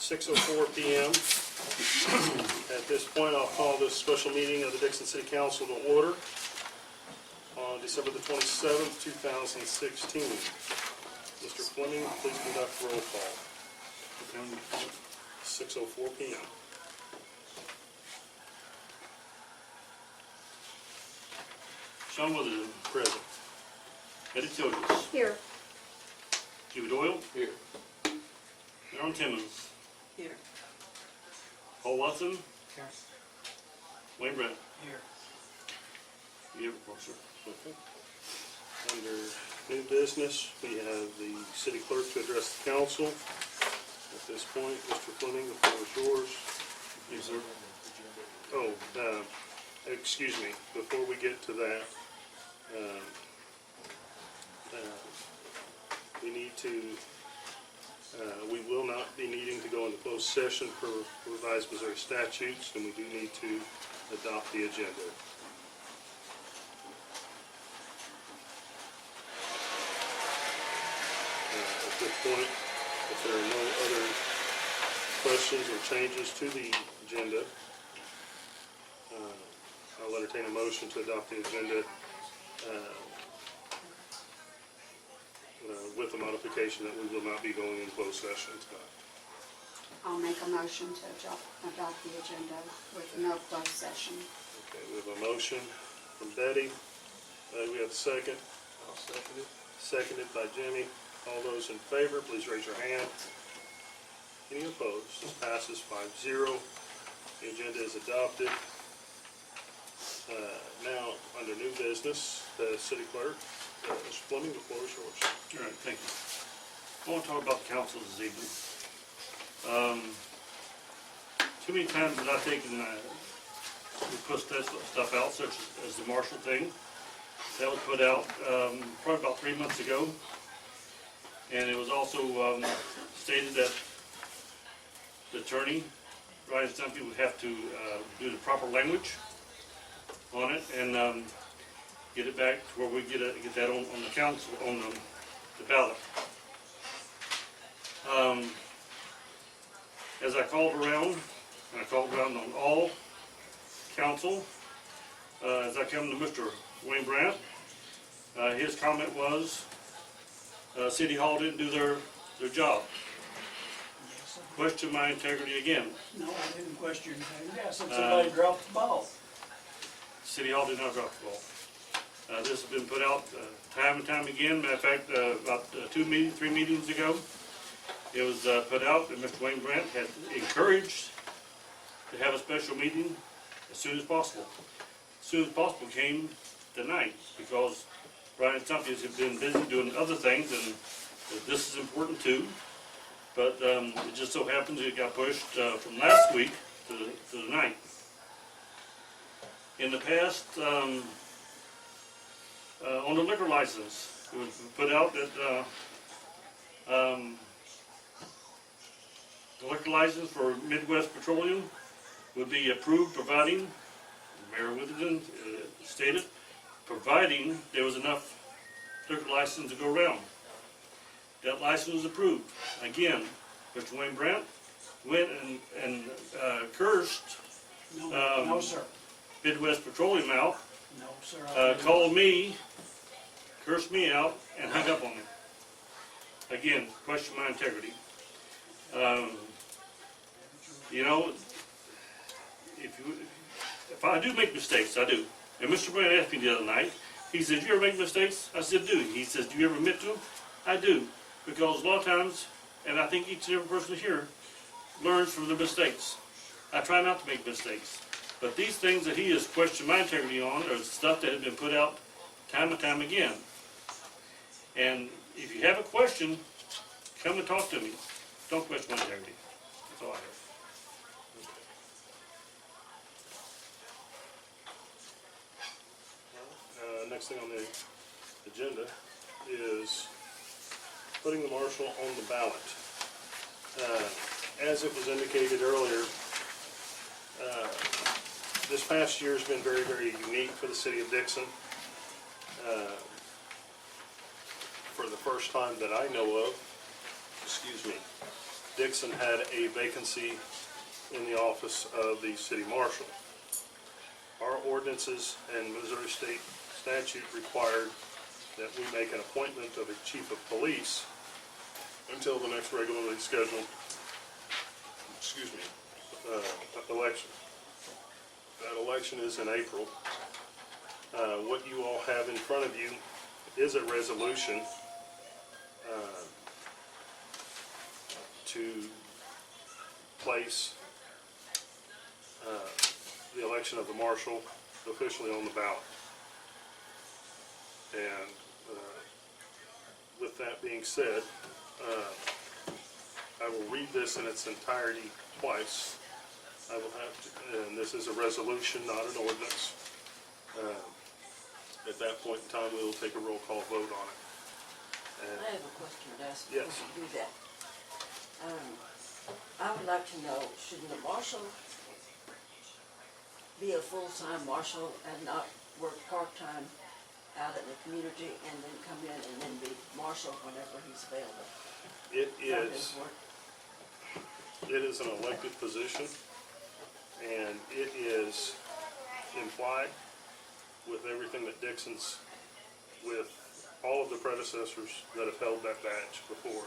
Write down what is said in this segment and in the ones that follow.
6:04 p.m. At this point, I'll call this special meeting of the Dixon City Council to order on December the 27th, 2016. Mr. Fleming, please conduct roll call. 6:04 p.m. Sean Witherden, Present. Eddie Tilges, Here. Jimmy Doyle, Here. Aaron Timmons, Here. Paul Watson, Here. Wayne Brett. Here. You have a report, sir. Okay. Under new business, we have the city clerk to address the council. At this point, Mr. Fleming, the floor is yours. Yes, sir. Oh, excuse me, before we get to that, we need to, we will not be needing to go into closed session for revised Missouri statutes, and we do need to adopt the agenda. At this point, if there are no other questions or changes to the agenda, I'll entertain a motion to adopt the agenda with the modification that we will not be going in closed session tonight. I'll make a motion to adopt the agenda with no closed session. Okay, we have a motion from Betty. We have a second. I'll second it. Seconded by Jimmy. All those in favor, please raise your hand. Any opposed? This passes 5-0. The agenda is adopted. Now, under new business, the city clerk, Mr. Fleming, the floor is yours. All right, thank you. I want to talk about the council this evening. Too many times that I've taken, we put stuff out, such as the Marshall thing. That was put out probably about 3 months ago. And it was also stated that the attorney, Ryan Stumpy, would have to do the proper language on it and get it back to where we get that on the council, on the ballot. As I called around, and I called around on all council, as I come to Mr. Wayne Brandt, his comment was, City Hall didn't do their job. Question my integrity again. No, I didn't question anything. I said somebody dropped the ball. City Hall did not drop the ball. This has been put out time and time again. Matter of fact, about 3 meetings ago, it was put out that Mr. Wayne Brandt had encouraged to have a special meeting as soon as possible. As soon as possible came tonight because Ryan Stumpy has been busy doing other things, and this is important too. But it just so happens it got pushed from last week to tonight. In the past, on the liquor license, it was put out that the liquor license for Midwest Petroleum would be approved, providing, Mayor Witherden stated, providing there was enough liquor license to go around. That license was approved. Again, Mr. Wayne Brandt went and cursed No, sir. Midwest Petroleum out, No, sir. called me, cursed me out, and hung up on me. Again, question my integrity. You know, if I do make mistakes, I do. And Mr. Brandt asked me the other night, he said, "Do you ever make mistakes?" I said, "Do." He says, "Do you ever admit to them?" I do. Because a lot of times, and I think each and every person here learns from their mistakes. I try not to make mistakes. But these things that he has questioned my integrity on are stuff that has been put out time and time again. And if you have a question, come and talk to me. Don't question my integrity. That's all I have. Next thing on the agenda is putting the marshal on the ballot. As it was indicated earlier, this past year has been very, very unique for the city of Dixon. For the first time that I know of, excuse me, Dixon had a vacancy in the office of the city marshal. Our ordinances and Missouri state statute required that we make an appointment of a chief of police until the next regularly scheduled, election. That election is in April. What you all have in front of you is a resolution to place the election of the marshal officially on the ballot. And with that being said, I will read this in its entirety twice. I will have to, and this is a resolution, not an ordinance. At that point in time, we will take a roll call vote on it. I have a question to ask Yes. before you do that. I would like to know, shouldn't the marshal be a full-time marshal and not work part-time out in the community and then come in and then be marshal whenever he's available? It From is, his work? it is an elected position, and it is implied with everything that Dixon's, with all of the predecessors that have held that badge before,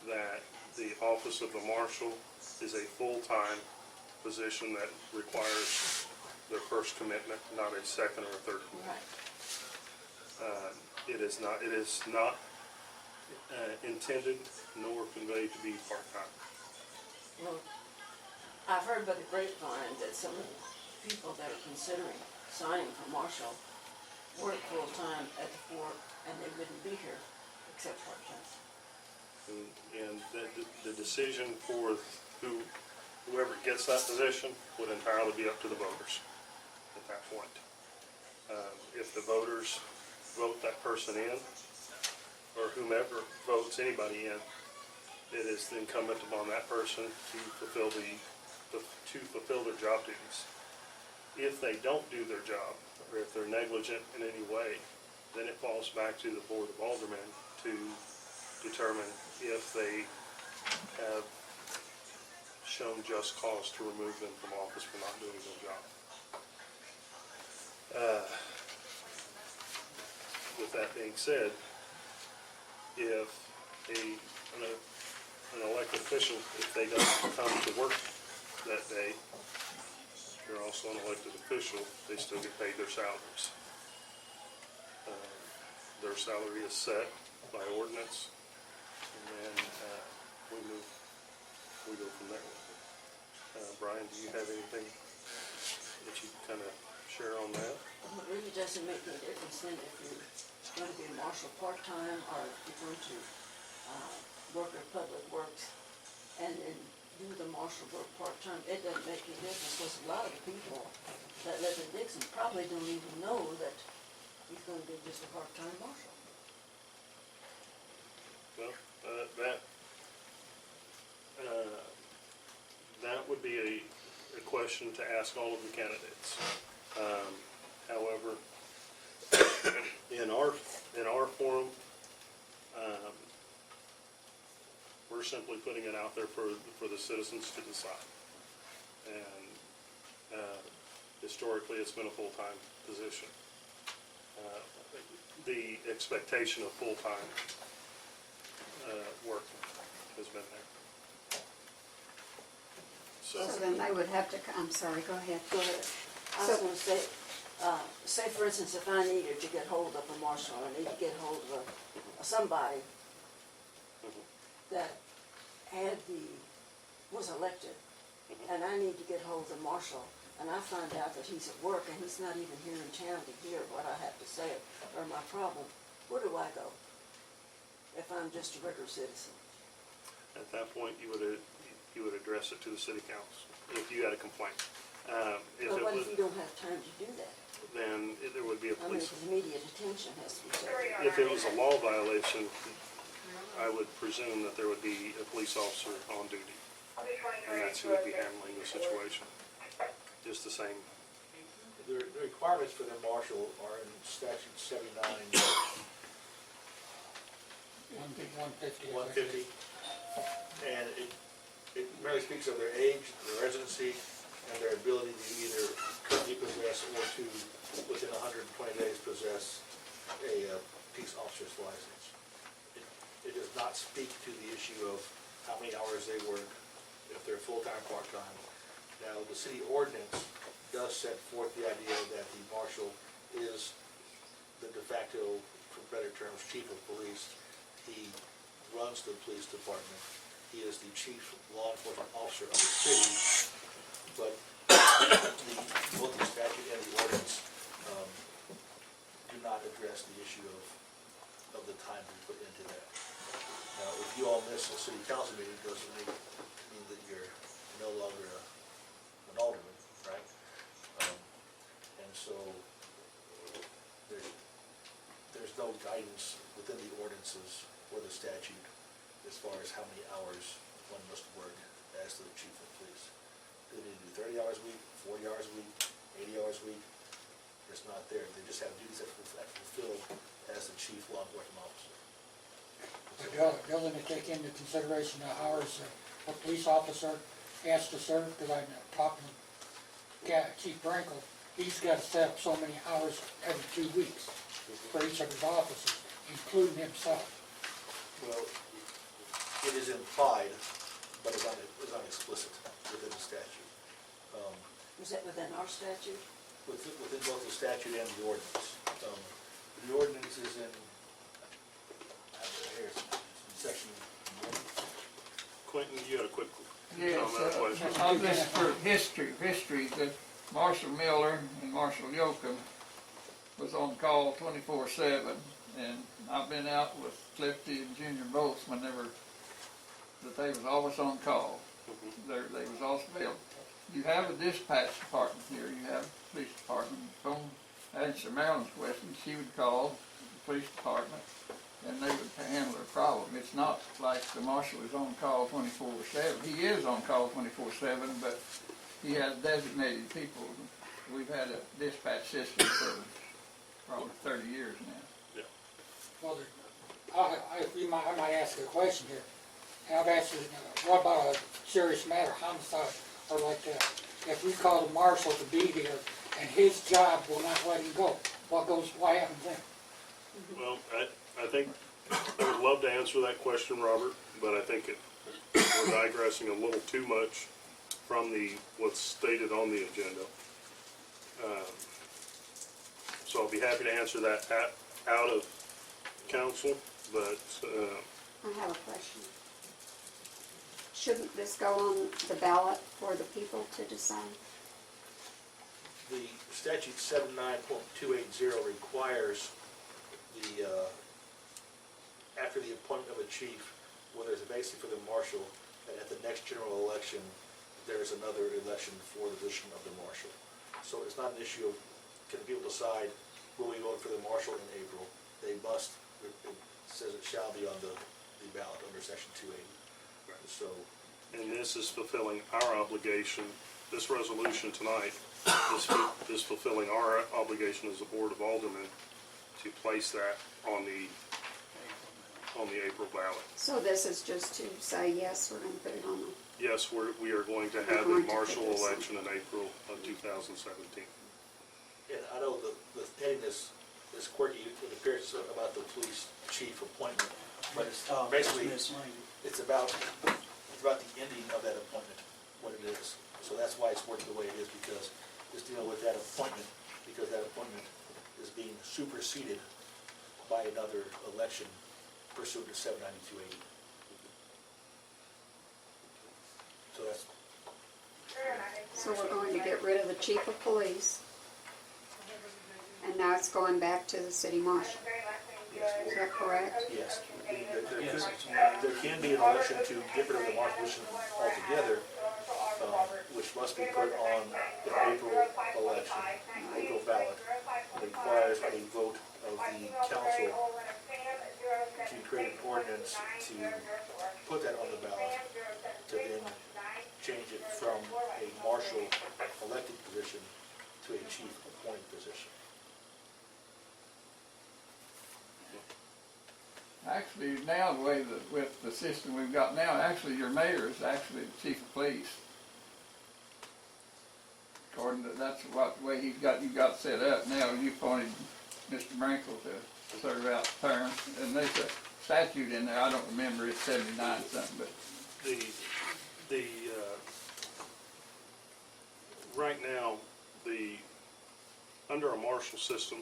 that the office of the marshal is a full-time position that requires their first commitment, not a second or a third commitment. Right. It is not intended nor conveyed to be part-time. Well, I've heard by the grapevine that some of the people that are considering signing for marshal work full-time at the fort and they wouldn't be here except part-time. And the decision for whoever gets that position would entirely be up to the voters at that point. If the voters vote that person in, or whomever votes anybody in, it is incumbent upon that person to fulfill their job duties. If they don't do their job, or if they're negligent in any way, then it falls back to the Board of Aldermen to determine if they have shown just cause to remove them from office for not doing their job. With that being said, if an elected official, if they don't come to work that day, they're also an elected official, they still get paid their salaries. Their salary is set by ordinance, and then we go from there. Brian, do you have anything that you kind of share on that? Well, it really doesn't make any difference then if you're going to be a marshal part-time or if you're going to work at Public Works and then do the marshal work part-time. It doesn't make any difference because a lot of the people that live in Dixon probably don't even know that he's going to be just a part-time marshal. Well, that would be a question to ask all of the candidates. However, in our forum, we're simply putting it out there for the citizens to decide. And historically, it's been a full-time position. The expectation of full-time work has been there. So then they would have to, I'm sorry, go ahead. Go ahead. I was going to say for instance, if I needed to get hold of a marshal, I need to get hold of somebody that was elected, and I need to get hold of the marshal, and I find out that he's at work and he's not even here in town to hear what I have to say or my problem, where do I go if I'm just a regular citizen? At that point, you would address it to the city council if you had a complaint. But what if you don't have time to do that? Then there would be a I mean, police. because immediate attention has to be taken. If it was a law violation, I would presume that there would be a police officer on duty, and that's who would be handling the situation. Just the same. The requirements for the marshal are in statute 79, 150. 150. And primarily speaks of their age, their residency, and their ability to either currently possess or to, within 120 days, possess a peace officer's license. It does not speak to the issue of how many hours they work, if they're full-time, part-time. Now, the city ordinance does set forth the idea that the marshal is the de facto, for better terms, chief of police. He runs the police department. He is the chief law enforcement officer of the city. But both the statute and the ordinance do not address the issue of the time we put into that. Now, if you all miss a city council meeting, it doesn't mean that you're no longer an alderman, right? And so there's no guidance within the ordinances or the statute as far as how many hours one must work as to the chief of police. Do they need to do 30 hours a week, 40 hours a week, 80 hours a week? It's not there. They just have duties that fulfill as the chief law enforcement officer. Doesn't it take into consideration the hours a police officer has to serve? Because I'm talking to Chief Brinkle, he's got to set up so many hours every 2 weeks for each of his officers, including himself. Well, it is implied, but it's not explicit within the statute. Was that within our statute? Within both the statute and the ordinance. The ordinance is in, here's section 1. Quentin, you had a quick Yes, comment, question? on this for history, that Marshal Miller and Marshal Yoakum was on call 24/7, and I've been out with Clifty and Junior both whenever, that they was always on call. They was also available. You have a dispatch department here, you have a police department. From answer Marilyn's question, she would call the police department and they would handle her problem. It's not like the marshal is on call 24/7. He is on call 24/7, but he has designated people. We've had a dispatch system for probably 30 years now. Well, I might ask a question here. And I've asked you, what about a serious matter, homicide, or like that? If we call the marshal to be here and his job will not let him go, what happens then? Well, I think, I would love to answer that question, Robert, but I think we're digressing a little too much from what's stated on the agenda. So I'll be happy to answer that out of council, but, I have a question. Shouldn't this go on the ballot for the people to decide? The statute 79.280 requires after the appointment of a chief, when there's a vacancy for the marshal, that at the next general election, there's another election for the position of the marshal. So it's not an issue of, can people decide, will we vote for the marshal in April? They must, it says it shall be on the ballot under section 280. So, and this is fulfilling our obligation, this resolution tonight is fulfilling our obligation as a board of aldermen to place that on the April ballot. So this is just to say, yes, we're gonna put it on the, Yes, we are going to have a marshal election in April of 2017. and I know the heading is quirky, it appears about the police chief appointment, but it's basically, it's about the ending of that appointment, what it is. So that's why it's working the way it is, because it's dealing with that appointment, because that appointment is being superseded by another election pursuant to 79280. So that's, so we're going to get rid of the chief of police. And now it's going back to the city marshal. Is that correct? yes, there can be an election to get rid of the marshal position altogether, which must be put on the April election, April ballot. It requires a vote of the council to create an ordinance to put that on the ballot, to then change it from a marshal elected position to a chief appointed position. Actually, actually, now the way that, with the system we've got now, actually your mayor is actually the chief of police. According to, that's what, the way he's got, you got set up now, you appointed Mr. Brinkle to serve out the term, and there's a statute in there, I don't remember, it's 79 something, but Right now, under a marshal system,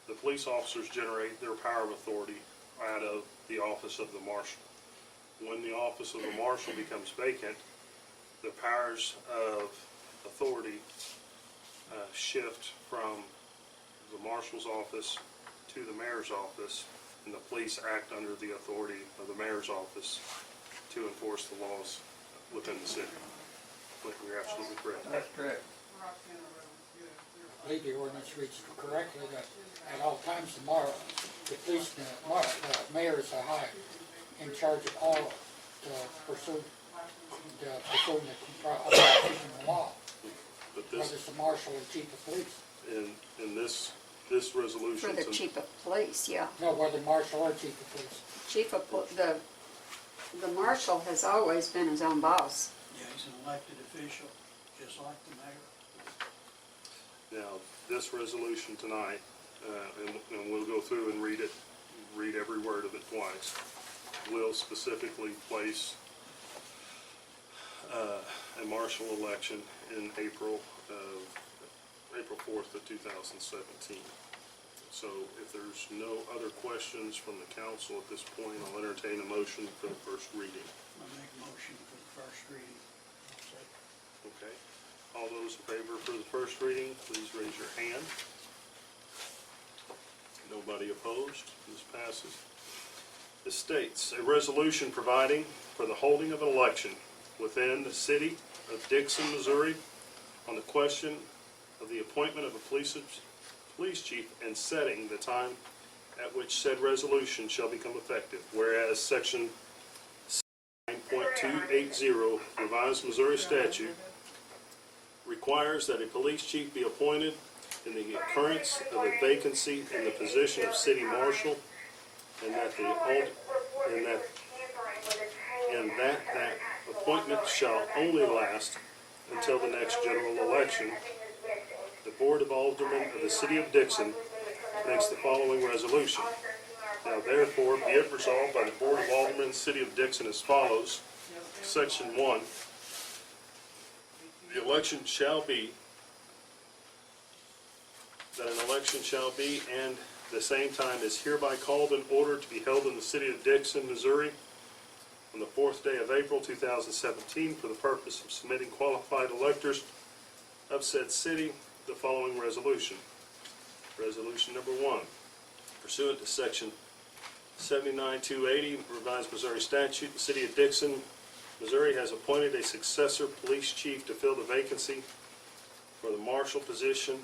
the police officers generate their power of authority out of the office of the marshal. When the office of the marshal becomes vacant, the powers of authority shift from the marshal's office to the mayor's office, and the police act under the authority of the mayor's office to enforce the laws within the city. But you're absolutely correct. that's correct. I believe the ordinance reads correctly that at all times the police, mayor is in charge of all pursuing the law, But whether this, it's the marshal or chief of police. in this resolution. For the chief of police, yeah. No, whether marshal or chief of police. Chief of, the marshal has always been his own boss. Yeah, he's an elected official, just like the mayor. Now, this resolution tonight, and we'll go through and read every word of it twice, will specifically place a marshal election in April 4th of 2017. So if there's no other questions from the council at this point, I'll entertain a motion for the first reading. I'll make a motion for the first reading. Okay. All those in favor for the first reading, please raise your hand. Nobody opposed. This passes. This states, a resolution providing for the holding of an election within the city of Dixon, Missouri on the question of the appointment of a police chief and setting the time at which said resolution shall become effective. Whereas Section 9.280 revised Missouri statute requires that a police chief be appointed in the occurrence of a vacancy in the position of city marshal, and that that appointment shall only last until the next general election. The Board of Aldermen of the City of Dixon makes the following resolution. Now therefore be it resolved by the Board of Aldermen of the City of Dixon as follows. Section 1. The election shall be, that an election shall be, and the same time is hereby called in order to be held in the city of Dixon, Missouri, on the 4th day of April 2017, for the purpose of submitting qualified electors of said city the following resolution. Resolution number 1. Pursuant to Section 79.280 revised Missouri statute, the city of Dixon, Missouri has appointed a successor police chief to fill the vacancy for the marshal position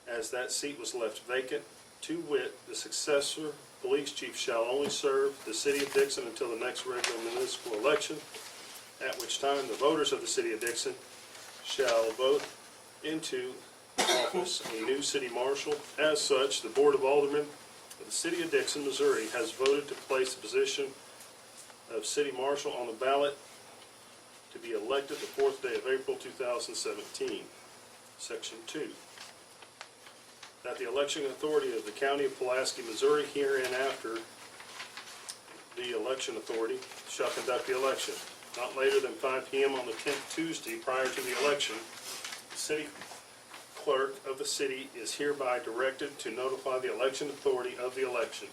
as that seat was left vacant. To wit, the successor police chief shall only serve the city of Dixon until the next regular municipal election, at which time the voters of the city of Dixon shall vote into office a new city marshal. As such, the Board of Aldermen of the city of Dixon, Missouri has voted to place the position of city marshal on the ballot to be elected the 4th day of April 2017. Section 2. That the election authority of the county of Pulaski, Missouri, hereinafter the election authority shall conduct the election not later than 5 p.m. on the 10th Tuesday prior to the election. The city clerk of the city is hereby directed to notify the election authority of the election.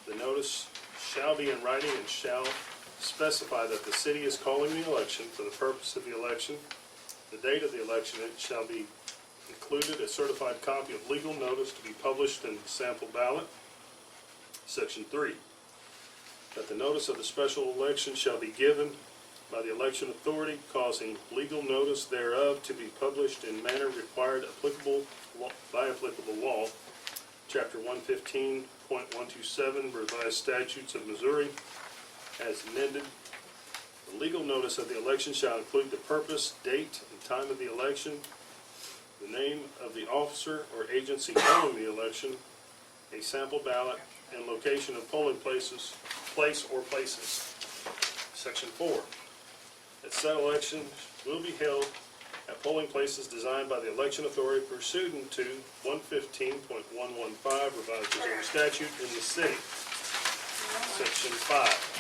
The notice shall be in writing and shall specify that the city is calling the election for the purpose of the election. The date of the election, it shall be included a certified copy of legal notice to be published in the sample ballot. Section 3. That the notice of the special election shall be given by the election authority, causing legal notice thereof to be published in manner required by applicable law. Chapter 115.127 revised statutes of Missouri as amended. The legal notice of the election shall include the purpose, date, and time of the election, the name of the officer or agency calling the election, a sample ballot, and location of polling place or places. Section 4, that said elections will be held at polling places designed by the election authority pursuant to 115.115 revised Missouri statute in the city. Section 5,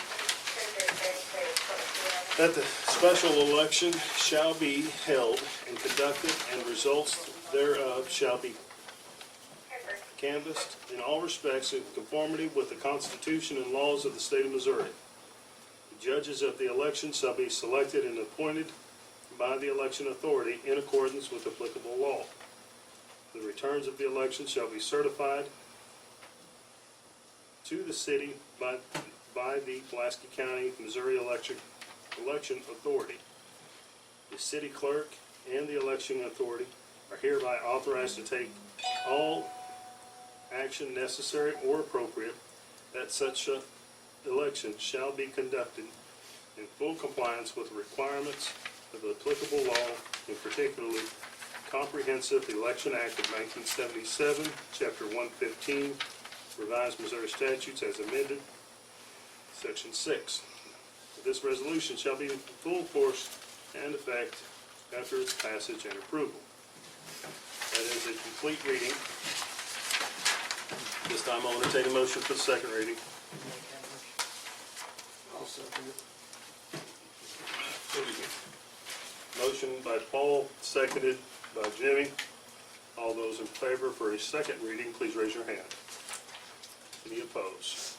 that the special election shall be held and conducted, and results thereof shall be canvassed in all respects in conformity with the Constitution and laws of the state of Missouri. The judges of the election shall be selected and appointed by the election authority in accordance with applicable law. The returns of the election shall be certified to the city by the Pulaski County, Missouri election authority. The city clerk and the election authority are hereby authorized to take all action necessary or appropriate that such an election shall be conducted in full compliance with the requirements of the applicable law, and particularly Comprehensive Election Act of 1977, Chapter 115, Revised Missouri Statutes as amended, Section 6. This resolution shall be in full force and effect after its passage and approval. That is a complete reading. This time I'll entertain a motion for the second reading. I'll second it. Motion by Paul, seconded by Jimmy. All those in favor for a second reading, please raise your hand. Any opposed?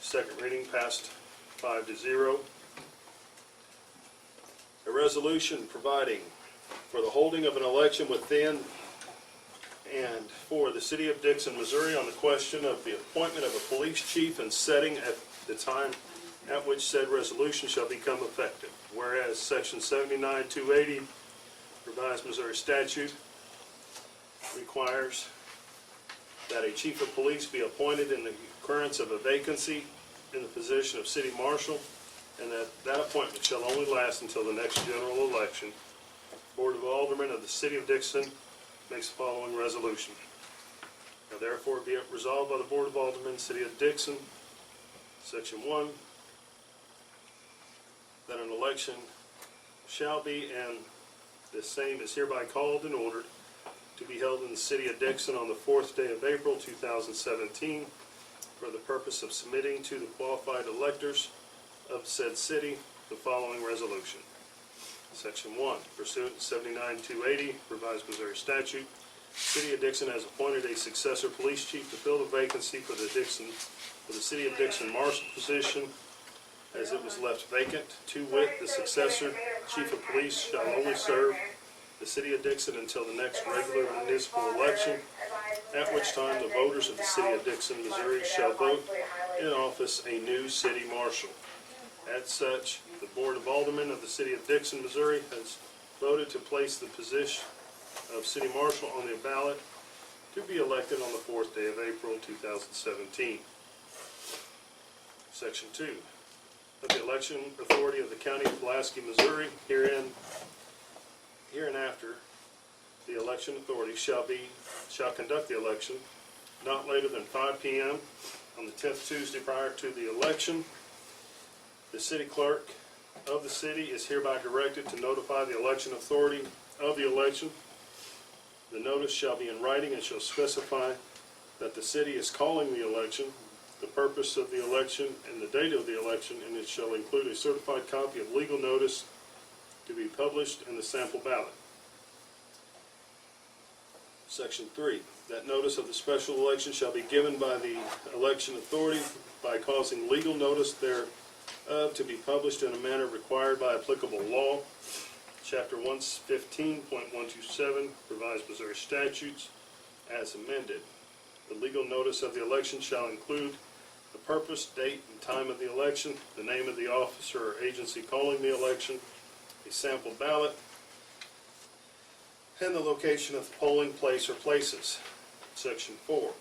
Second reading passed 5-0. A resolution providing for the holding of an election within and for the city of Dixon, Missouri, on the question of the appointment of a police chief and setting at the time at which said resolution shall become effective. Whereas Section 79-280, revised Missouri statute, requires that a chief of police be appointed in the occurrence of a vacancy in the position of city marshal, and that appointment shall only last until the next general election. Board of Aldermen of the city of Dixon makes the following resolution. Now therefore be it resolved by the Board of Aldermen, city of Dixon, Section 1, that an election shall be, and the same is hereby called and ordered, to be held in the city of Dixon on the 4th day of April 2017 for the purpose of submitting to the qualified electors of said city the following resolution. Section 1, pursuant to 79-280, revised Missouri statute, city of Dixon has appointed a successor police chief to fill the vacancy for the city of Dixon marshal position as it was left vacant. To wit, the successor chief of police shall only serve the city of Dixon until the next regular municipal election, at which time the voters of the city of Dixon, Missouri shall vote in office a new city marshal. As such, the Board of Aldermen of the city of Dixon, Missouri has voted to place the position of city marshal on the ballot to be elected on the 4th day of April 2017. Section 2, of the election authority of the county of Pulaski, Missouri, hereinafter, the election authority shall conduct the election not later than 5 p.m. on the 10th Tuesday prior to the election. The city clerk of the city is hereby directed to notify the election authority of the election. The notice shall be in writing and shall specify that the city is calling the election, the purpose of the election, and the date of the election, and it shall include a certified copy of legal notice to be published in the sample ballot. Section 3, that notice of the special election shall be given by the election authority by causing legal notice thereof to be published in a manner required by applicable law. Chapter 115.127, revised Missouri statutes as amended. The legal notice of the election shall include the purpose, date, and time of the election, the name of the officer or agency calling the election, a sample ballot, and the location of the polling place or places. Section 4,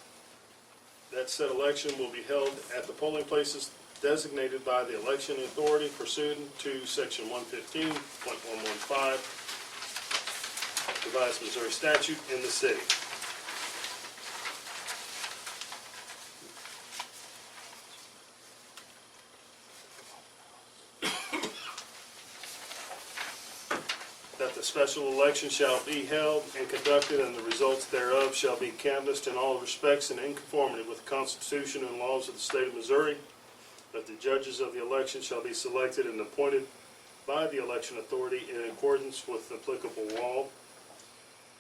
that said election will be held at the polling places designated by the election authority pursuant to Section 115.115, revised Missouri statute in the city. that the special election shall be held and conducted, and the results thereof shall be canvassed in all respects and in conformity with the Constitution and laws of the state of Missouri, that the judges of the election shall be selected and appointed by the election authority in accordance with applicable law.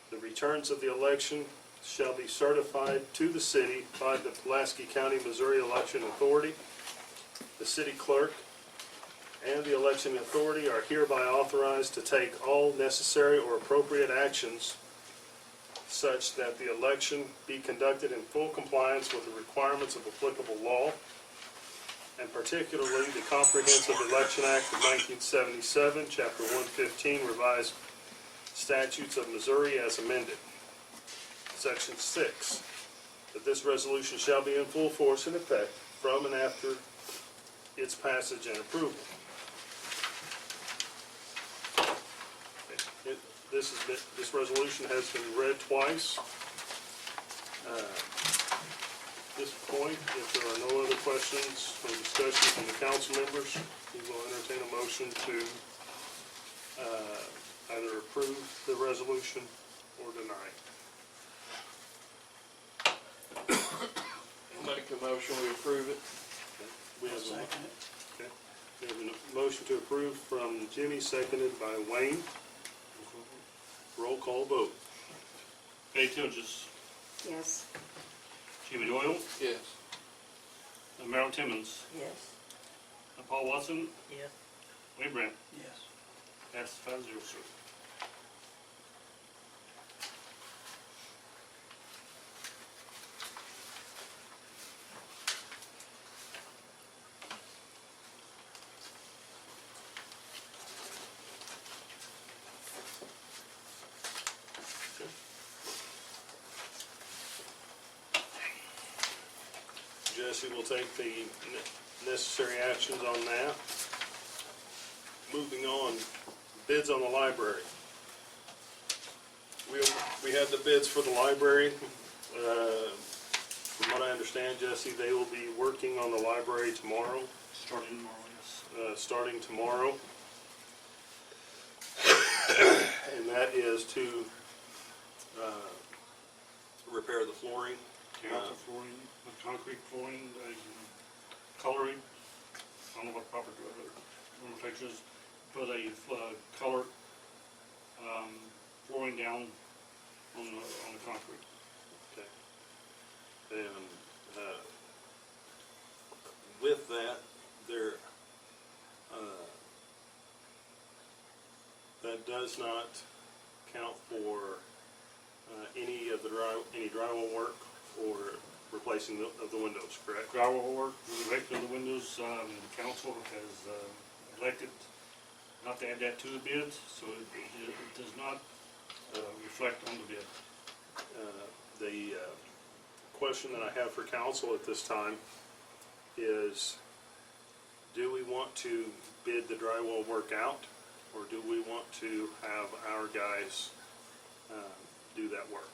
The returns of the election shall be certified to the city by the Pulaski County, Missouri Election Authority. The city clerk and the election authority are hereby authorized to take all necessary or appropriate actions such that the election be conducted in full compliance with the requirements of applicable law, and particularly the Comprehensive Election Act of 1977, Chapter 115, Revised Statutes of Missouri as amended. Section 6, that this resolution shall be in full force and effect from and after its passage and approval. This resolution has been read twice. At this point, if there are no other questions or discussion from the council members, we will entertain a motion to either approve the resolution or deny. Make a motion, we approve it. We I'll have a, second it. okay. We have a motion to approve from Jimmy, seconded by Wayne. Roll call vote. Betty Tilges, Yes. Jimmy Doyle, Yes. Merrill Timmons, Yes. Paul Watson, Yes. Wayne Brandt. Yes. That's 5-0, sir. Jesse will take the necessary actions on that. Moving on, bids on the library. We had the bids for the library. From what I understand, Jesse, they will be working on the library tomorrow, Starting tomorrow, yes. starting tomorrow. And that is to repair the flooring. Tear out the flooring, the concrete flooring, coloring. I don't know what proper nomenclature is. Put a color flooring down on the concrete. Okay. And with that, there, that does not count for any of the any drywall work or replacing of the windows, correct? Drywall work, erecting the windows, the council has elected not to add that to the bids, so it does not reflect on the bid. The question that I have for council at this time is, do we want to bid the drywall work out, or do we want to have our guys do that work?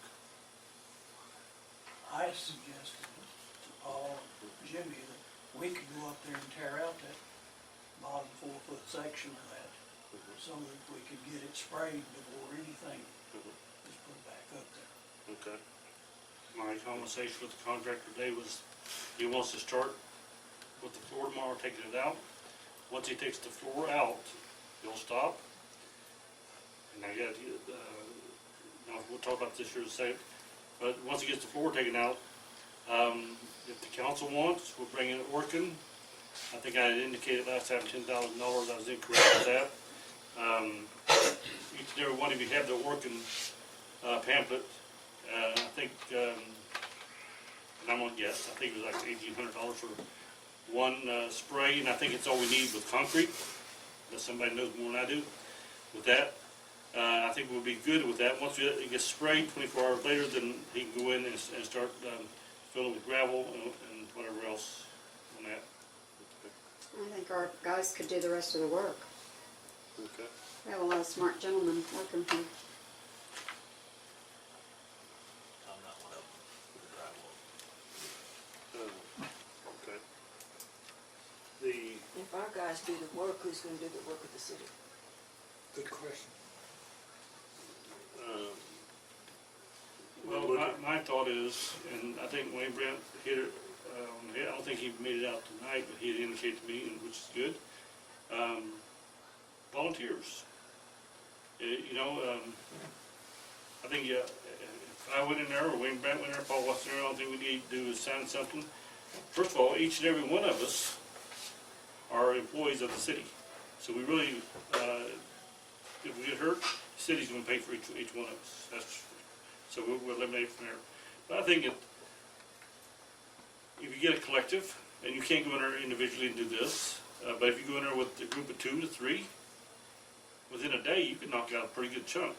I suggested to Paul and Jimmy that we could go up there and tear out that bottom 4-foot section of that, so that we could get it sprayed before anything is put back up there. Okay. My conversation with the contractor today was, he wants to start with the floor tomorrow, taking it out. Once he takes the floor out, he'll stop. And I got, now we'll talk about this here in a second, but once he gets the floor taken out, if the council wants, we'll bring it working. I think I indicated last time $10,000, I was incorrect with that. Each and every one of you have the working pamphlet. I think, and I'm gonna guess, I think it was like $1,800 for one spray, and I think it's all we need with concrete, unless somebody knows more than I do. With that, I think we'll be good with that. Once it gets sprayed 24 hours later, then he can go in and start filling with gravel and whatever else on that. I think our guys could do the rest of the work. Okay. We have a lot of smart gentlemen working here. I'm not one of them for the drywall. Okay. The, If our guys do the work, who's gonna do the work of the city? Good question. Well, looking- my thought is, and I think Wayne Brent hit it, I don't think he made it out tonight, but he had indicated to me, and which is good. Volunteers. I think, if I went in there, or Wayne Brent went in there, Paul Watson, the only thing we need to do is sign something. First of all, each and every one of us are employees of the city. So we really, if we get hurt, the city's gonna pay for each one of us. So we'll eliminate from there. But I think if you get a collective, and you can't go in there individually and do this, but if you go in there with a group of 2 to 3, within a day, you can knock out a pretty good chunk,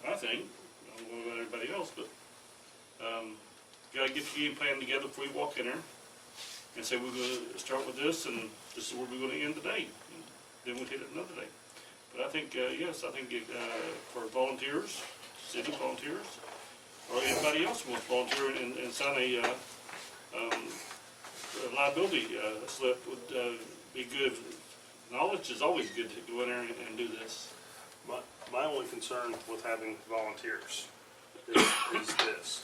I think. I don't know about everybody else, but, you gotta get your game plan together before you walk in there, and say, we're gonna start with this, and this is where we're gonna end the day. Then we'll hit it another day. But I think, yes, I think for volunteers, city volunteers, or anybody else who wants to volunteer and sign a liability slip would be good. Knowledge is always good to go in there and do this. My only concern with having volunteers is this.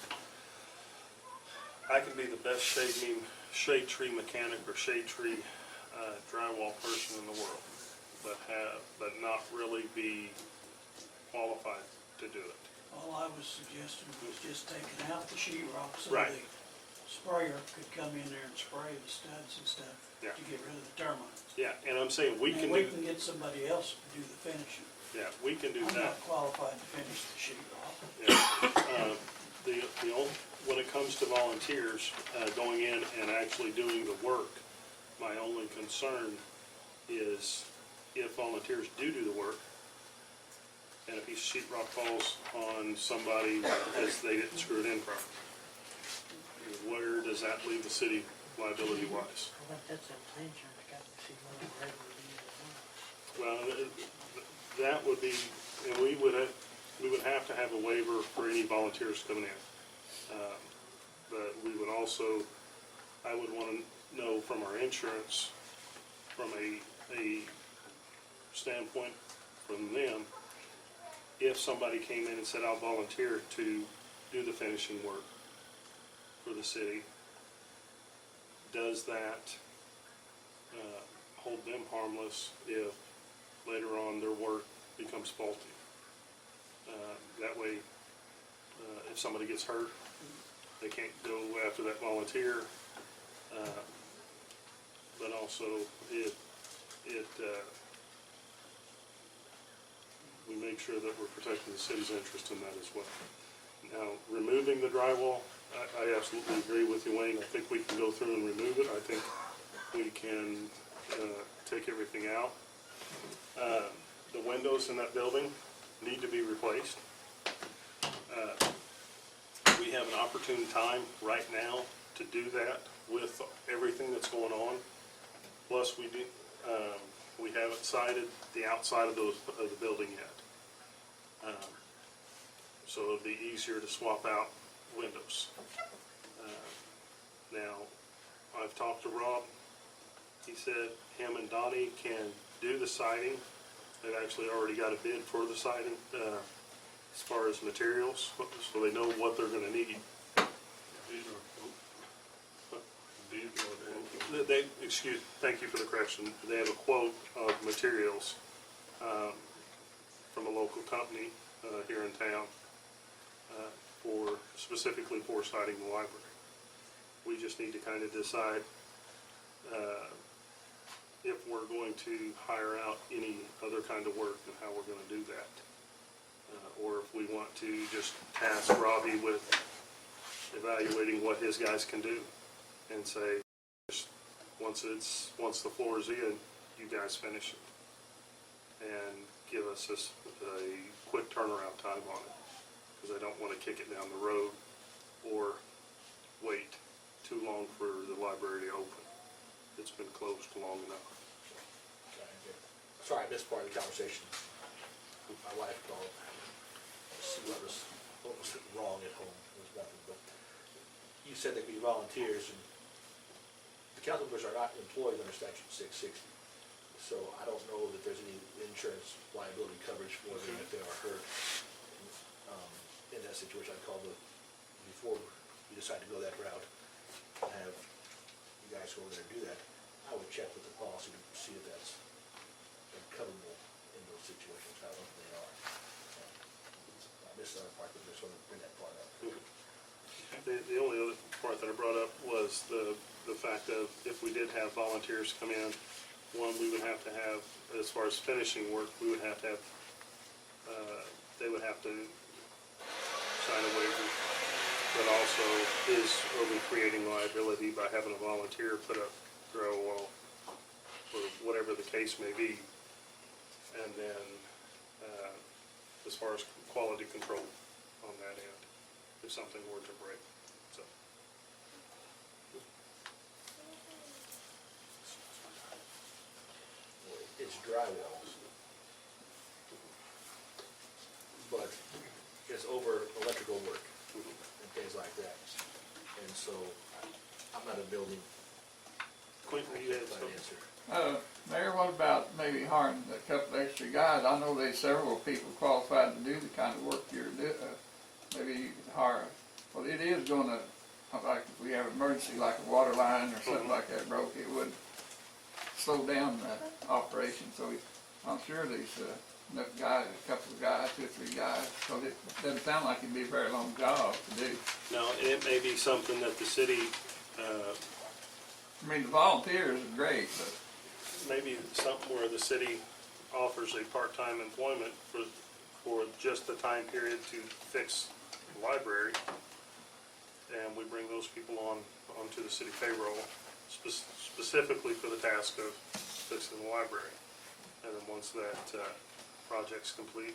I can be the best shade tree mechanic or shade tree drywall person in the world, but not really be qualified to do it. All I was suggesting was just taking out the sheetrock so Right. the sprayer could come in there and spray the studs and stuff Yeah. to get rid of the termites. Yeah, and I'm saying we And can we do, can get somebody else to do the finishing. yeah, we can do I'm that. not qualified to finish the sheetrock. Yeah. The only, when it comes to volunteers, going in and actually doing the work, my only concern is if volunteers do the work, and if a sheetrock falls on somebody because they didn't screw it in properly, where does that leave the city liability wise? Well, that would be, and we would have to have a waiver for any volunteers coming in. But we would also, I would want to know from our insurance, from a standpoint from them, if somebody came in and said, I'll volunteer to do the finishing work for the city, does that hold them harmless if later on their work becomes faulty? That way, if somebody gets hurt, they can't go after that volunteer. But also, we make sure that we're protecting the city's interest in that as well. Now, removing the drywall, I absolutely agree with you, Wayne. I think we can go through and remove it. I think we can take everything out. The windows in that building need to be replaced. We have an opportune time right now to do that with everything that's going on. Plus, we haven't sided the outside of the building yet. So it'll be easier to swap out windows. Now, I've talked to Rob. He said him and Donnie can do the siding. They've actually already got a bid for the siding, as far as materials, so they know what they're gonna need. Thank you for the correction. They have a quote of materials, from a local company, here in town, specifically for siding the library. We just need to kind of decide, if we're going to hire out any other kind of work and how we're gonna do that. Or if we want to just task Robbie with evaluating what his guys can do and say, once the floor is in, you guys finish it. And give us a quick turnaround time on it, because I don't want to kick it down the road or wait too long for the library to open. It's been closed long enough. Sorry, I missed part of the conversation. My wife called to see what was wrong at home. It was nothing, but you said they could be volunteers, and the council members are not employed under statute 660. So I don't know that there's any insurance liability coverage for them if they are hurt. situation, I'd call before you decide to go that route, and have you guys go over there and do that, I would check with the policy to see if that's coverable in those situations. I don't know if they are. I missed the other part, but just want to bring that part up. The only other part that I brought up was the fact of if we did have volunteers come in, one, we would have to have, as far as finishing work, we would have to have, they would have to sign a waiver, but also are we creating liability by having a volunteer put up drywall or whatever the case may be? And then, as far as quality control on that end, if something were to break, so. It's drywall, but it's over electrical work and things like that. And so, I'm not a building Quentin, you had something? financer. Mayor, what about maybe hiring a couple extra guys? I know there's several people qualified to do the kind of work you're doing. Maybe you could hire, well, it is gonna, like if we have an emergency, like a water line or something like that broke, it would slow down the operation. So I'm sure there's enough guys, a couple of guys, 2 or 3 guys, so it doesn't sound like it'd be a very long job to do. No, and it may be something that the city, I mean, the volunteers are great, but maybe something where the city offers a part-time employment for just the time period to fix the library. And we bring those people onto the city payroll specifically for the task of fixing the library. And then once that project's complete,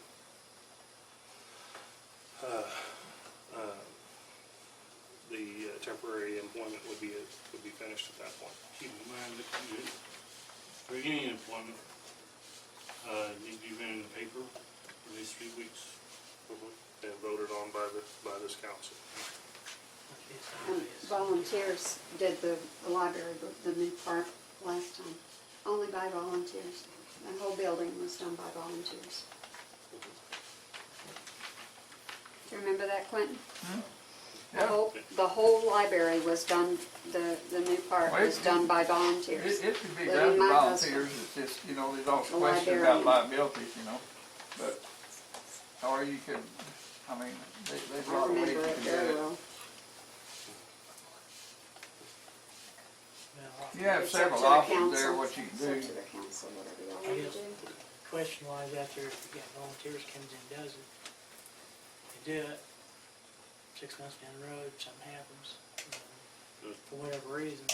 the temporary employment would be finished at that point. Keep in mind that you, for any employment, need to be in the paper for at least 3 weeks. And voted on by this council. And volunteers did the library, the new part last time, only by volunteers. The whole building was done by volunteers. Do you remember that, Quentin? yeah. The whole library was done, the new part Well, was done by volunteers. It could be Living done my by husband. volunteers, it's just, you know, there's also The questions about librarian. liabilities, you know, but, or you could, I mean, there's a I lot of ways you remember it can do very it. well. Now, You have It's up several to the options there, council. what you can It's up do. to the council, whatever y'all I want to guess- do. question wise out there, if you got volunteers comes in, does it, they do it, 6 months down the road, something happens, for whatever reason,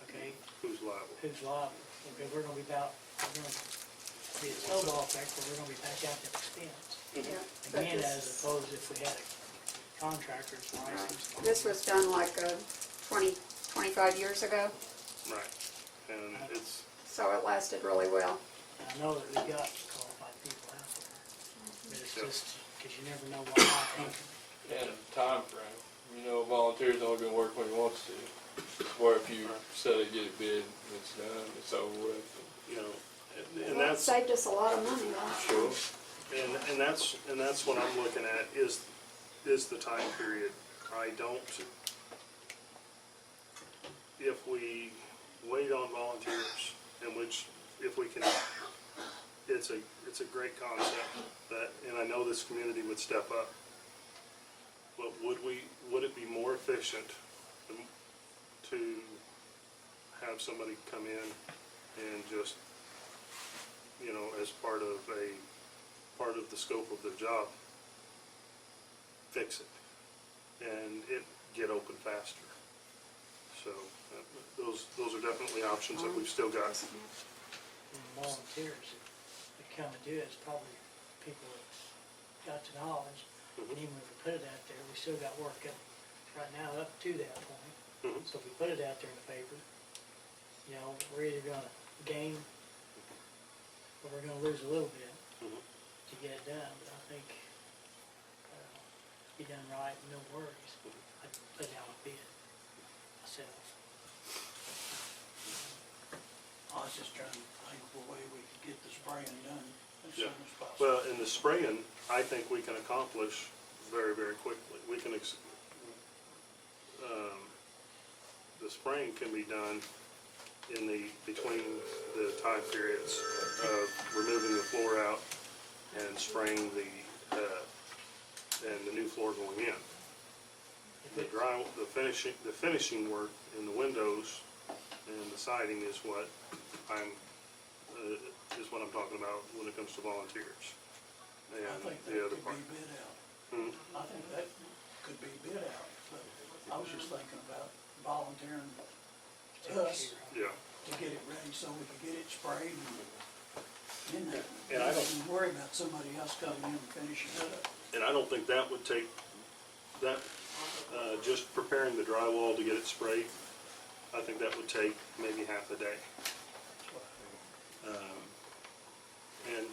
okay, Who's liable? who's liable? Okay, we're gonna be be a snowball effect, where we're gonna be back out that expense. Yeah, but Again, this- as opposed if we had a contractor's license. Right. This was done like 25 years ago, Right. And it's, so it lasted really well. I know that we got qualified people out there, but it's Yep. just, cause you never know what might happen. And time frame. You know, volunteers only gonna work when he wants to. Where if you say they get it bid, it's done, it's over with. you know, and Well, it that's, saved us a lot of money last time. and that's what I'm looking at is the time period. I don't, if we wait on volunteers, in which, if we can, it's a great concept that, and I know this community would step up. But would it be more efficient to have somebody come in and just, you know, as part of the scope of their job, fix it and it get open faster? So those are definitely options that we've still got. And volunteers that come and do it, it's probably people that got the knowledge. And even if we put it out there, we still got work up right now up to that point. Mhm. So if we put it out there in the paper, you know, we're either gonna gain or we're gonna lose a little bit Mhm. to get it done. But I think, be done right, no worries. I'd put it out a bid myself. I was just trying to think of a way we could get the spraying done as soon Yeah. as possible. Well, in the spraying, I think we can accomplish very, very quickly. We can, the spraying can be done in between the time periods of removing the floor out and spraying and the new floor going in. The finishing work in the windows and the siding is what I'm talking about when it comes to volunteers. I And think the that other could part. be bid out. Hmm? I think that could be bid out, but I was just thinking about volunteering us Yeah. to get it ready so we could get it sprayed and in there. And I don't- And worry about somebody else coming in and finishing it up. And I don't think that would take, just preparing the drywall to get it sprayed, I think that would take maybe half a day. And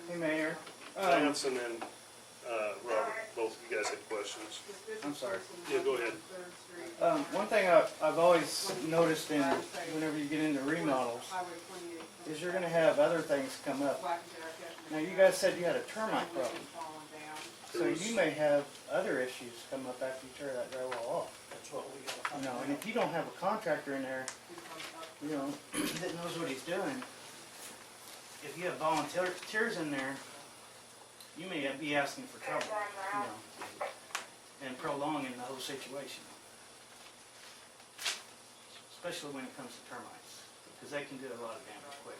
Hey, Mayor. Lance and then Robert, both of you guys had questions. I'm sorry. Yeah, go ahead. One thing I've always noticed whenever you get into remodels is you're gonna have other things come up. Now, you guys said you had a termite problem, so you may have other issues come up after you tear that drywall off. That's what we gotta find You know, out. and if you don't have a contractor in there, you know, that knows what he's doing, if you have volunteers in there, you may be asking for trouble, you know, and prolonging the whole situation. Especially when it comes to termites, because they can do a lot of damage quick.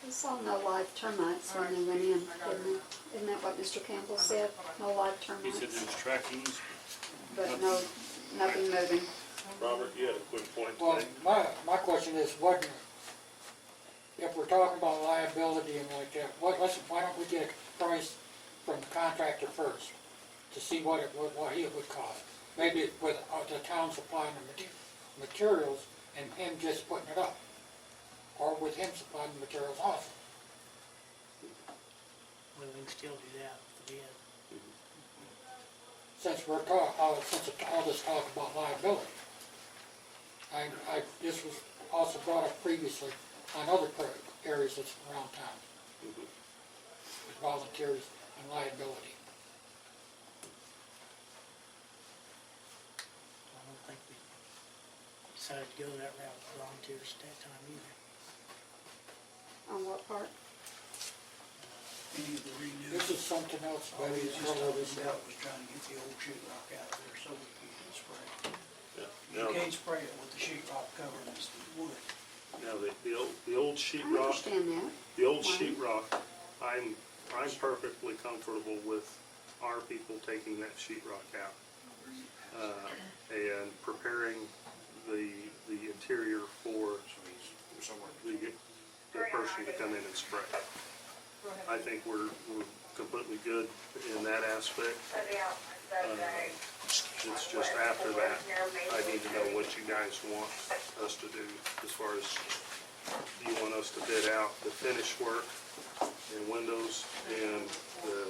We saw no live termites when they went in, didn't we? Isn't that what Mr. Campbell said? No live He termites, said there was trackings. but no, nothing moving. Robert, you had a quick point Well, today. my question is, if we're talking about liability and like that, why don't we get a price from the contractor first to see what it would cost? Maybe with the town supplying the materials and him just putting it up, or with him supplying the materials also. Well, we can still do that with the bid. Since all this talk about liability, this was also brought up previously on other areas that's around town, with volunteers and liability. I don't think we decided to go that route with volunteers at that time either. On what part? Any of the renew. This is something else, All we maybe was just talking about was trying to get the old sheet rock out of there so we could get it sprayed. Yeah. You Now, can't spray it with the sheet rock covered in wood. now the old sheet I rock, understand that. the old Why? sheet rock, I'm perfectly comfortable with our people taking that sheet rock out. And preparing the interior for the person to come in and spray. I think we're completely good in that aspect. It's just after that, I need to know what you guys want us to do as far as, do you want us to bid out the finish work and windows and the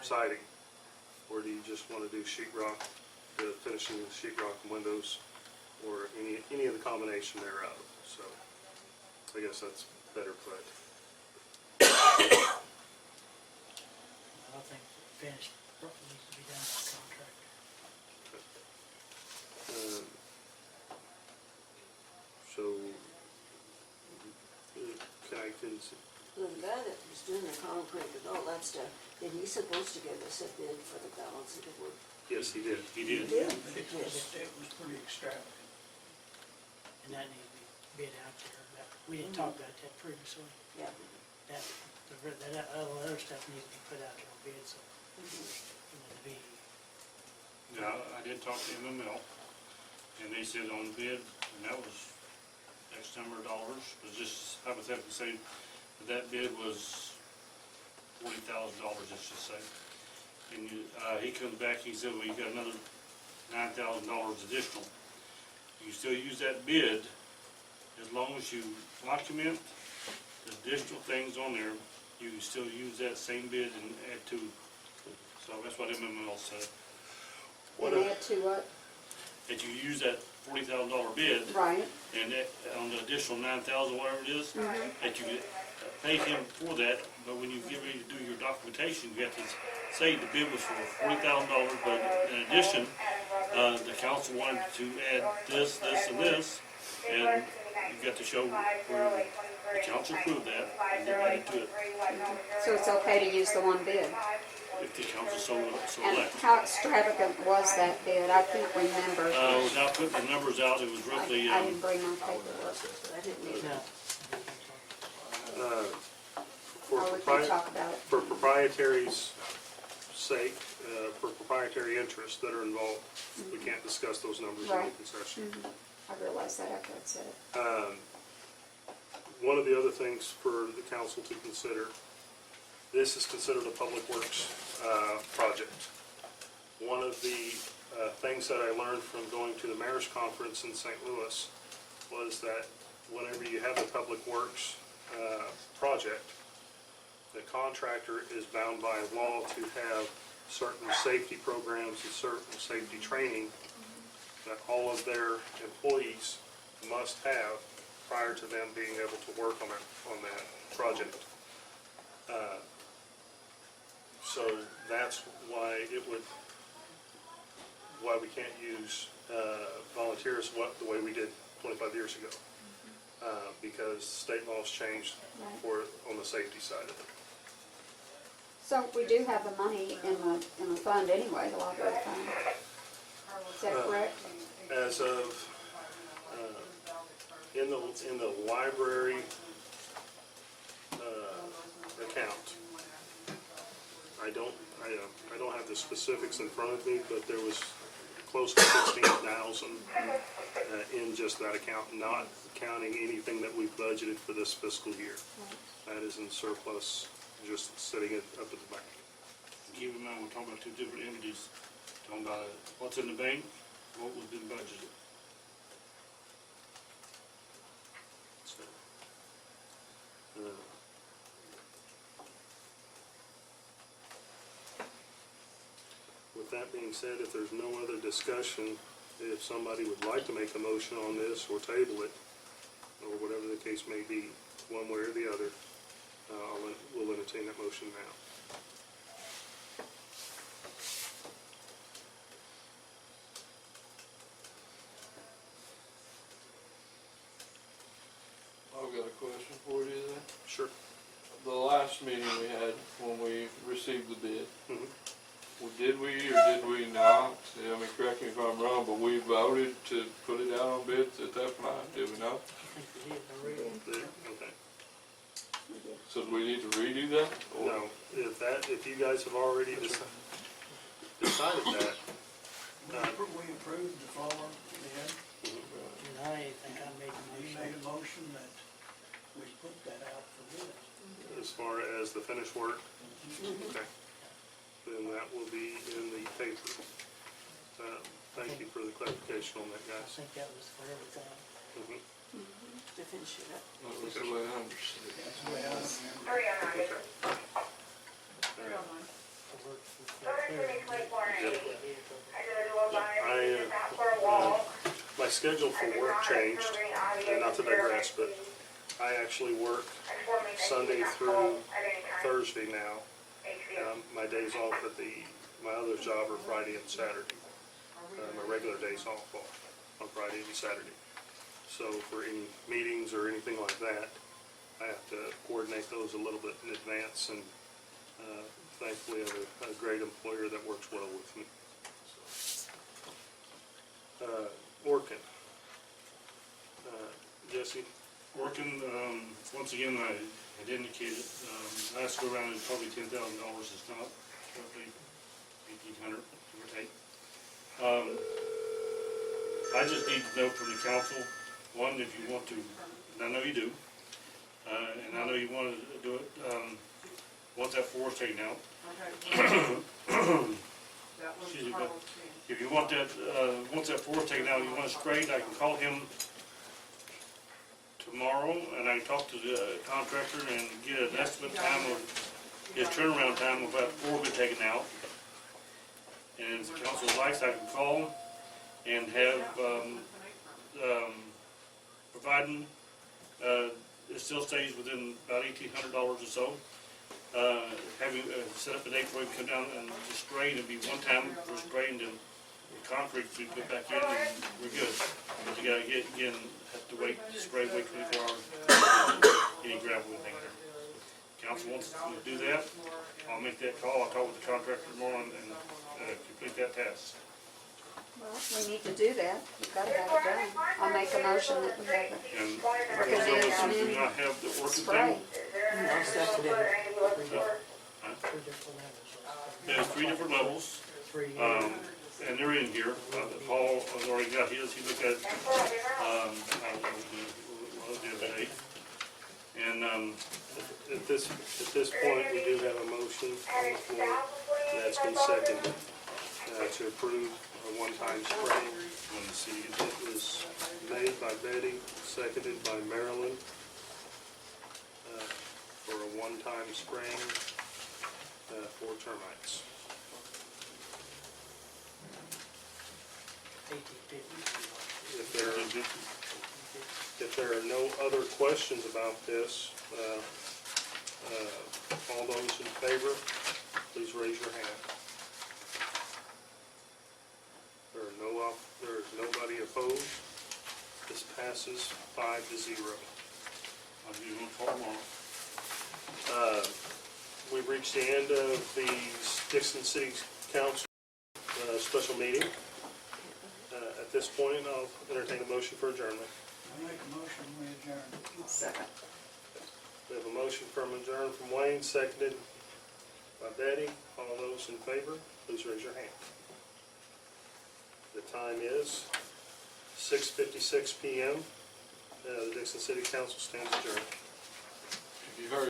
siding? Or do you just want to do sheet rock, the finishing of the sheet rock and windows, or any of the combination thereof? So I guess that's better put. I don't think finished needs to be done by a contractor. So, can I, The guy that was doing the concrete and all that stuff, then he's supposed to give us a bid for the balance of the work. yes, he did. He did. Yeah. But it was pretty extravagant. And that needs to be bid out there. We didn't talk about that previously. Yeah. That other stuff needs to be put out there on bid, so it would be, Yeah, I did talk to MML, and they said on the bid, and that was X number of dollars, it was just hypothetically saying that bid was $40,000, let's just say. And he comes back, he said, well, you got another $9,000 additional. You still use that bid as long as you document the additional things on there. You can still use that same bid and add to. So that's what MML said. And add to what? That you use that $40,000 bid, Right. and that, on the additional $9,000, whatever it is, that you pay him for that, but when you get ready to do your documentation, you have to say the bid was for $40,000, but in addition, the council wanted to add this, this, and this, and you got to show where the council approved that, and get added to it, So it's okay to use the one bid? if the council so And elects. how extravagant was that bid? I can't remember. Without putting the numbers out, it was roughly, I didn't bring my paperwork. I didn't need No. For Or we can propri- talk about it. for proprietary's sake, for proprietary interests that are involved, we can't discuss those numbers in Right. open session. I realized that after I'd said it. One of the other things for the council to consider, this is considered a public works project. One of the things that I learned from going to the mayor's conference in St. Louis was that whenever you have a public works project, the contractor is bound by law to have certain safety programs and certain safety training that all of their employees must have prior to them being able to work on that project. So that's why why we can't use volunteers the way we did 25 years ago. Because state laws changed on the safety side of it. So we do have the money in the fund anyway, the library fund. Is that correct? As of, in the library account, I don't have the specifics in front of me, but there was close to 16,000 in just that account, not counting anything that we budgeted for this fiscal year. That is in surplus, just sitting up at the bank. keep in mind, we're talking about two different entities, talking about what's in the bank, what was been budgeted. So, with that being said, if there's no other discussion, if somebody would like to make a motion on this or table it, or whatever the case may be, one way or the other, we'll entertain that motion now. I've got a question for you then. Sure. The last meeting we had, when we received the bid, Mhm. well, did we or did we not, I mean, correct me if I'm wrong, but we voted to put it out on bids at that point, did we not? I think we did, I read it. There, okay. So do we need to redo that? Or- No, if you guys have already decided that, We approved the former bid. And I think I made the We motion. made a motion that we put that out for bid. as far as the finished work, okay, then that will be in the paper. Thank you for the clarification on that, I guys. think that was for everything. Mhm. to finish it up. That was the way I understood it. That's the way I remember. Okay. The work was My schedule for work changed, and not to digress, but I actually work Sunday through Thursday now. My days off at my other job are Friday and Saturday. My regular days off on Friday and Saturday. So for any meetings or anything like that, I have to coordinate those a little bit in advance, and thankfully I have a great employer that works well with me. So, Orkin. Jesse? Working, once again, I had indicated, last go around is probably $10,000, it's not, roughly 1,800, give or take. I just need to know from the council, one, if you want to, and I know you do, and I know you want to do it, once that forest taken out. Excuse me, but if you want that, once that forest taken out, you want it sprayed, I can call him tomorrow, and I can talk to the contractor and get an estimate time of his turnaround time of that forest been taken out. And if the council likes, I can call him and have, providing, it still stays within about $1,800 or so. Having set up a date where we come down and just spray, it'll be one time for spraying, and the concrete we put back in, and we're good. But you gotta have to wait, spray, wait 24 hours, any gravel in there. Council wants to do that, I'll make that call, I'll talk with the contractor tomorrow and complete that task. Well, we need to do that. We've got to have it done. I'll make a motion that we have And Because those it is officers do new not have the a working spray. thing. I'll second it. Three different levels. There's 3 different levels. Three, And they're in here. Paul has already got his. He looked at, I don't know, the other day. And, At this point, we do have a motion on the floor that's been seconded to approve a one-time spray. let's see, It was made by Betty, seconded by Marilyn, for a one-time spraying for termites. 1850. If there are no other questions about this, all those in favor, please raise your hand. There is nobody opposed. This passes 5-0. I'll give him a call tomorrow. We've reached the end of the Dixon City Council special meeting. At this point, I'll entertain a motion for adjournment. I make a motion, we adjourn. Second. We have a motion from adjourn from Wayne, seconded by Betty. All those in favor, please raise your hand. The time is 6:56 p.m. The Dixon City Council stands adjourned. If you've heard